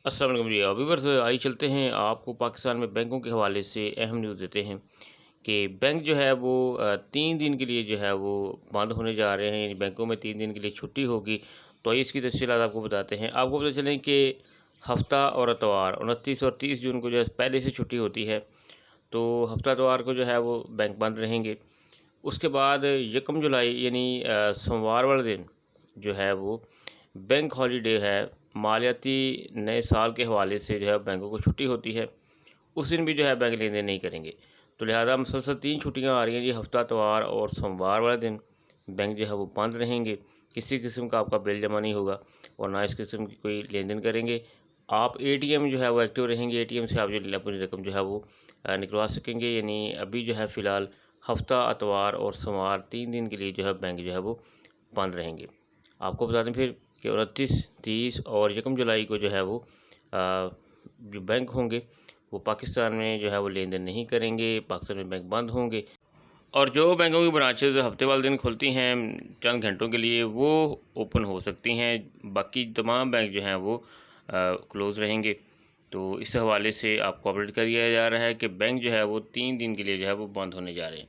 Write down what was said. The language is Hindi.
अस्सलाम वालेकुम जी। व्यूअर्स, आइए चलते हैं आपको पाकिस्तान में बैंकों के हवाले से अहम न्यूज़ देते हैं कि बैंक जो है वो 3 दिन के लिए जो है वो बंद होने जा रहे हैं। यानी बैंकों में 3 दिन के लिए छुट्टी होगी। तो आइए इसकी तफसीलात आपको बताते हैं। आपको पता चलें कि हफ्ता और इतवार 29 और 30 जून को जो है पहले से छुट्टी होती है। तो हफ्ता इतवार को जो है वो बैंक बंद रहेंगे। उसके बाद 1 जुलाई यानी सोमवार वाले दिन जो है वो बैंक हॉलीडे है। मालियाती नए साल के हवाले से जो है बैंकों को छुट्टी होती है। उस दिन भी जो है बैंक लेन देन नहीं करेंगे। तो लिहाजा मुसलसल 3 छुट्टियाँ आ रही हैं जी, हफ्ता इतवार और सोमवार वाले दिन बैंक जो है वो बंद रहेंगे। किसी किस्म का आपका बिल जमा नहीं होगा और ना इस किस्म की कोई लेन देन करेंगे। आप एटीएम जो है वो एक्टिव रहेंगे। एटीएम से आप जो अपनी रकम जो है वो निकलवा सकेंगे। यानी अभी जो है फ़िलहाल हफ्ता इतवार और सोमवार 3 दिन के लिए जो है बैंक जो है वो बंद रहेंगे। आपको बता दें फिर कि 29, 30 और 1 जुलाई को जो है वो जो बैंक होंगे वो पाकिस्तान में जो है वो लेन देन नहीं करेंगे। पाकिस्तान में बैंक बंद होंगे और जो बैंकों की ब्रांचेज़ हफ्ते वाले दिन खुलती हैं चंद घंटों के लिए वो ओपन हो सकती हैं। बाकी तमाम बैंक जो हैं वो क्लोज़ रहेंगे। तो इस हवाले से आपको अपडेट कर दिया जा रहा है कि बैंक जो है वो 3 दिन के लिए जो है वो बंद होने जा रहे हैं।